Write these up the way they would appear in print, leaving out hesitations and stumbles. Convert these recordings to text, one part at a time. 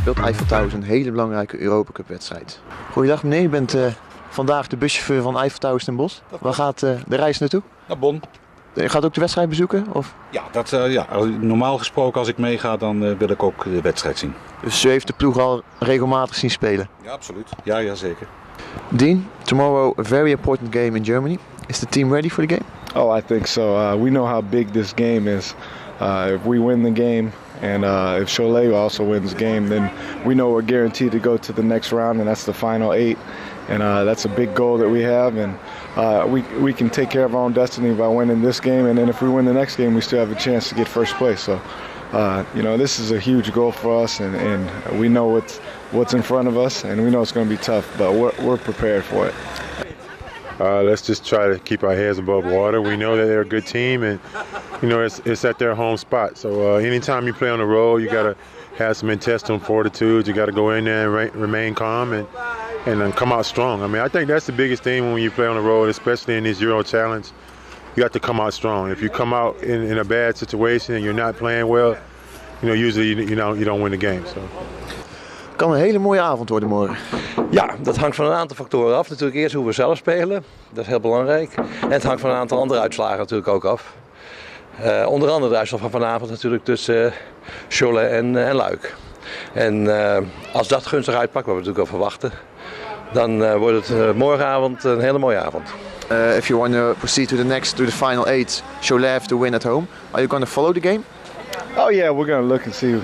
speelt EiffelTowers een hele belangrijke Europa Cup wedstrijd. Goeiedag meneer, u bent vandaag de buschauffeur van EiffelTowers ten Bosch. Waar gaat de reis naartoe? Naar Bonn. U gaat ook de wedstrijd bezoeken? Of? Ja, normaal gesproken als ik meega dan wil ik ook de wedstrijd zien. Dus u heeft de ploeg al regelmatig zien spelen? Ja, absoluut. Ja, zeker. Dean, tomorrow a very important game in Germany. Is the team ready for the game? Oh, I think so. We know how big this game is. If we win the game and if Cholet also wins the game, then we know we're guaranteed to go to the next round, and that's the final 8. And that's a big goal that we have, and we can take care of our own destiny by winning this game. And then if we win the next game, we still have a chance to get first place. So, this is a huge goal for us, and we know what's in front of us, and we know it's going to be tough, but we're prepared for it. Let's just try to keep our heads above water. We know that they're a good team, and it's at their home spot. So anytime you play on the road, you gotta have some intestinal fortitude. You gotta go in there and remain calm and then come out strong. I mean, I think that's the biggest thing when you play on the road, especially in this Euro Challenge. You have to come out strong. If you come out in a bad situation and you're not playing well, usually you don't win the game. So. Kan een hele mooie avond worden morgen. Ja, dat hangt van een aantal factoren af. Natuurlijk eerst hoe we zelf spelen, dat is heel belangrijk. En het hangt van een aantal andere uitslagen natuurlijk ook af. Onder andere de uitslag van vanavond natuurlijk tussen Cholet en Luik. En als dat gunstig uitpakt, wat we natuurlijk al verwachten, dan wordt het morgenavond een hele mooie avond. If you want to proceed to the final 8, Cholet have to win at home. Are you going to follow the game? Oh yeah, we're gonna look and see,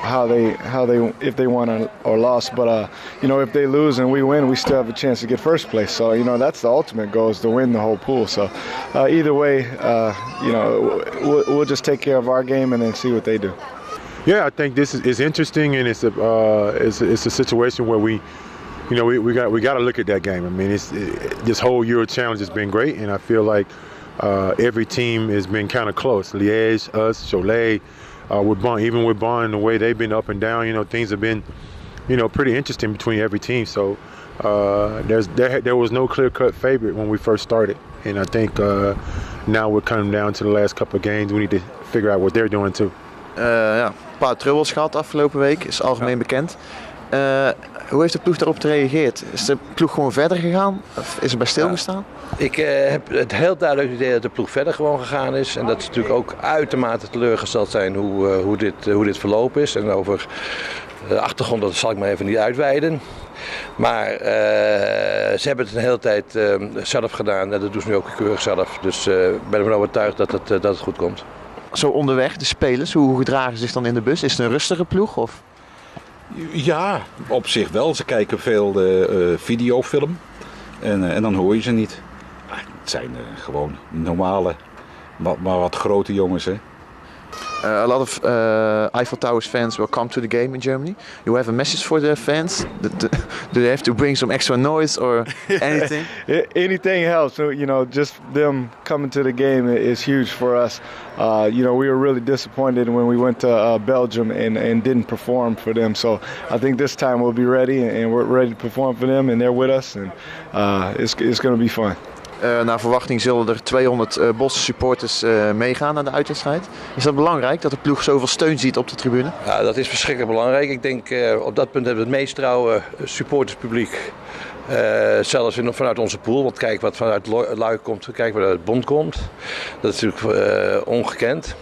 how they if they won or lost. But if they lose and we win, we still have a chance to get first place. So that's the ultimate goal, is to win the whole pool. So either way, we'll just take care of our game and then see what they do. Yeah, I think this is interesting, and it's a situation where we got to look at that game. I mean, this whole Euro Challenge has been great, and I feel like every team has been kind of close. Liège, us, Cholet, with Bonn, even with Bonn, the way they've been up and down, things have been, pretty interesting between every team. So there was no clear-cut favorite when we first started, and I think now we're coming down to the last couple of games. We need to figure out what they're doing too. Een paar trubbels gehad afgelopen week, is algemeen bekend. Hoe heeft de ploeg daarop gereageerd? Is de ploeg gewoon verder gegaan? Of is er bij stilgestaan? Ik heb het heel duidelijk idee dat de ploeg verder gewoon gegaan is. En dat ze natuurlijk ook uitermate teleurgesteld zijn hoe dit verlopen is. En over de achtergrond, dat zal ik maar even niet uitweiden. Maar ze hebben het een hele tijd zelf gedaan en dat doen ze nu ook keurig zelf. Dus ik ben ervan overtuigd dat het goed komt. Zo onderweg, de spelers, hoe gedragen ze zich dan in de bus? Is het een rustige ploeg? Of? Ja, op zich wel. Ze kijken veel videofilm en dan hoor je ze niet. Het zijn gewoon normale, maar wat grote jongens, hè. A lot of EiffelTowers fans will come to the game in Germany. You have a message for the fans? Do they have to bring some extra noise or anything? Anything helps. Just them coming to the game is huge for us. We were really disappointed when we went to Belgium and didn't perform for them. So I think this time we'll be ready and we're ready to perform for them, and they're with us, and it's going to be fun. Naar verwachting zullen er 200 Bosse supporters meegaan naar de uitwedstrijd. Is dat belangrijk, dat de ploeg zoveel steun ziet op de tribune? Ja, dat is verschrikkelijk belangrijk. Ik denk op dat punt hebben we het meest trouwe supporterspubliek. Zelfs vanuit onze pool, want kijk wat vanuit Luik komt, kijk wat uit Bonn komt. Dat is natuurlijk ongekend.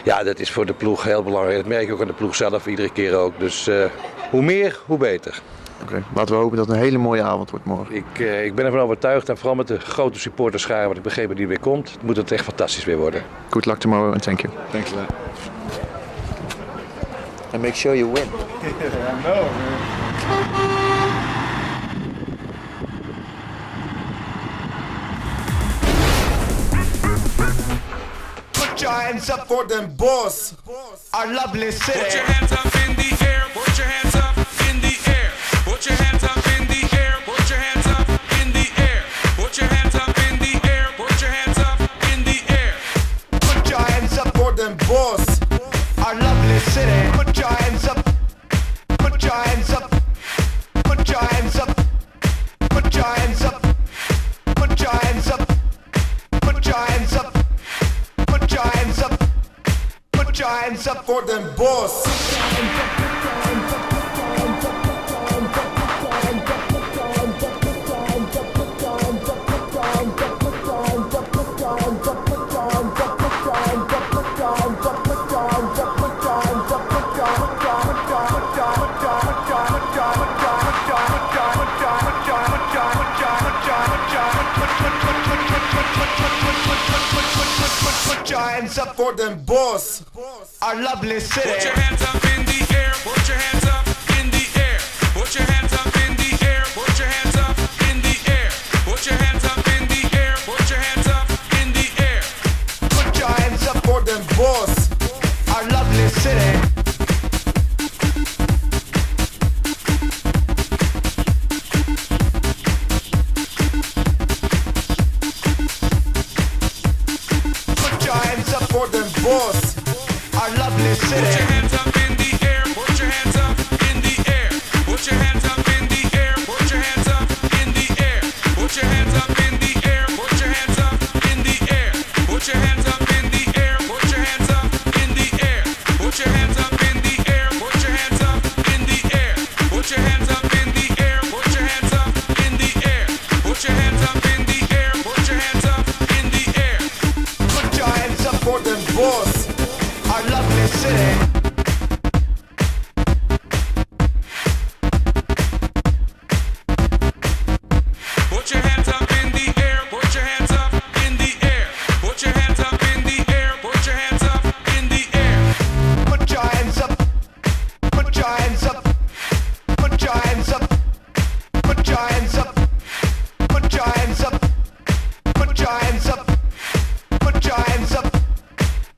Ja, dat is voor de ploeg heel belangrijk. Dat merk je ook aan de ploeg zelf iedere keer ook. Dus hoe meer, hoe beter. Oké, laten we hopen dat het een hele mooie avond wordt morgen. Ik ben ervan overtuigd, en vooral met de grote supporterschare, wat ik begrepen die weer komt, moet het echt fantastisch weer worden. Good luck tomorrow and thank you. Thanks a lot. And make sure you win. I know, man. Put your hands up for them boss, our lovely city. Put your hands up in the air, put your hands up in the air. Put your hands up in the air, put your hands up in the air. Put your hands up in the air, put your hands up in the air. Put your hands up for them boss, our lovely city. Put your hands up, put your hands up, put your hands up, put your hands up, put your hands up, put your hands up, put your hands up, put your hands up for them boss. hands up for them boss. Our lovely city. Put your hands up in the air. Put your hands up in the air. Put your hands up in the air. Put your hands up in the air. Put your hands up in the air. Put your hands up in the air. Put your hands up for them boss. Our lovely city. Put your hands up for them boss. Our lovely Put your city. hands up in the air. Put your hands up in the air. Put your hands up in the air. Put your hands up in the air. Put your hands up in the air. Put your hands up in the air. Put your hands up in the air. Put your hands up in the air. Put your hands up in the air. Put your hands up in the air. Put your hands up in the air. Put your hands up in the air. Put your hands up in the air. Put your hands up in the air. Put your hands up for them boss. Our lovely city. Put your hands up in the air. Put your hands up in the air. Put your hands up in the air. Put your hands up in the air. Put your hands up. Put your hands up. Put your hands up. Put your hands up. Put your hands up. Put your hands up. Put your hands up.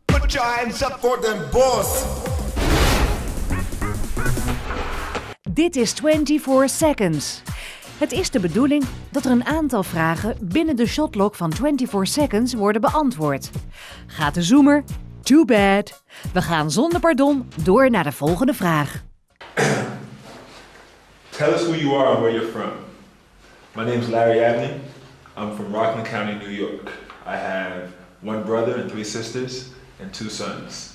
Put your hands up for them boss. Dit is 24 Seconds. Het is de bedoeling dat er een aantal vragen binnen de shotlock van 24 Seconds worden beantwoord. Gaat de zoemer? Too bad. We gaan zonder pardon door naar de volgende vraag. Tell us who you are and where you're from. My name's Larry Abney. I'm from Rockland County, New York. I have one brother and 3 sisters and 2 sons.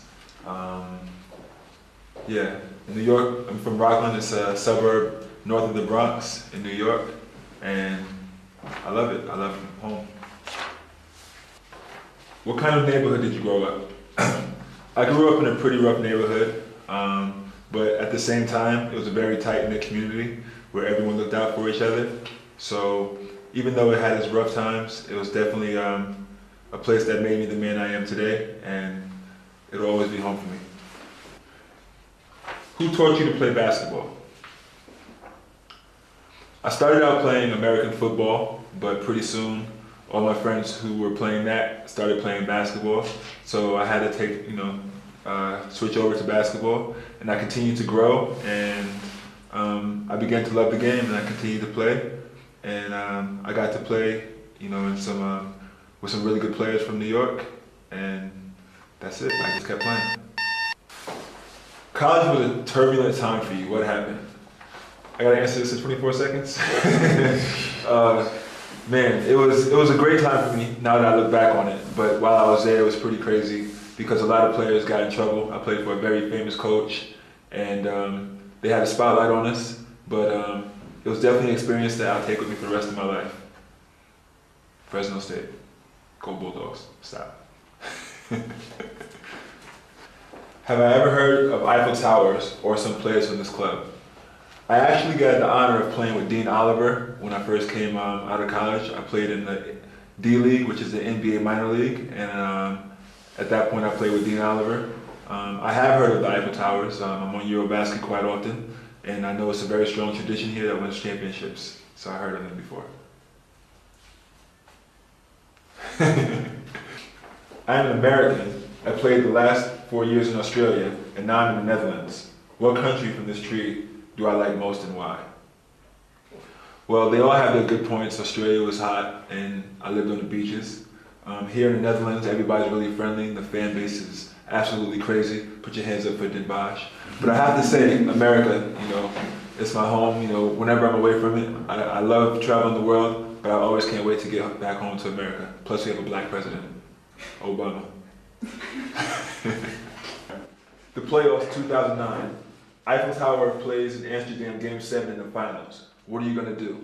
In New York, I'm from Rockland. It's a suburb north of the Bronx in New York, and I love it. I love home. What kind of neighborhood did you grow up? I grew up in a pretty rough neighborhood, but at the same time, it was a very tight-knit community where everyone looked out for each other. So even though it had its rough times, it was definitely a place that made me the man I am today, and it'll always be home for me. Who taught you to play basketball? I started out playing American football, but pretty soon all my friends who were playing that started playing basketball. So I had to switch over to basketball, and I continued to grow, and I began to love the game, and I continued to play, and I got to play, with some really good players from New York, and that's it. I just kept playing. College was a turbulent time for you. What happened? I gotta answer this in 24 seconds. Man, it was a great time for me now that I look back on it. But while I was there, it was pretty crazy because a lot of players got in trouble. I played for a very famous coach, and they had a spotlight on us. But it was definitely an experience that I'll take with me for the rest of my life. Fresno State, go Bulldogs! Stop. Have I ever heard of EiffelTowers or some players from this club? I actually got the honor of playing with Dean Oliver when I first came out of college. I played in the D-League, which is the NBA minor league, and at that point I played with Dean Oliver. I have heard of the EiffelTowers. I'm on Eurobasket quite often, and I know it's a very strong tradition here that wins championships, so I heard of them before. I'm an American. I played the last 4 years in Australia, and now I'm in the Netherlands. What country from this tree do I like most and why? Well, they all have their good points. Australia was hot, and I lived on the beaches. Here in the Netherlands, everybody's really friendly. The fan base is absolutely crazy. Put your hands up for Den Bosch. But I have to say, America, it's my home. Whenever I'm away from it, I love traveling the world, but I always can't wait to get back home to America. Plus, we have a black president, Obama. The playoffs 2009. Eiffel Tower plays in Amsterdam Game 7 in the finals. What are you gonna do?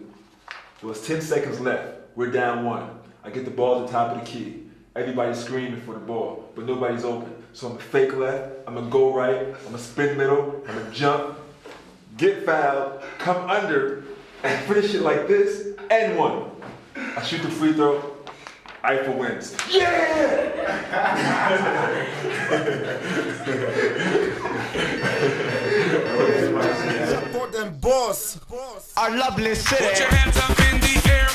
Well, it's 10 seconds left. We're down 1. I get the ball at the top of the key. Everybody's screaming for the ball, but nobody's open. So I'm gonna fake left, I'm gonna go right, I'm gonna spin middle, I'm gonna jump, get fouled, come under, and finish it like this, and 1. I shoot the free throw, Eiffel wins. Support them boss. Our lovely city. Put your hands up in the air.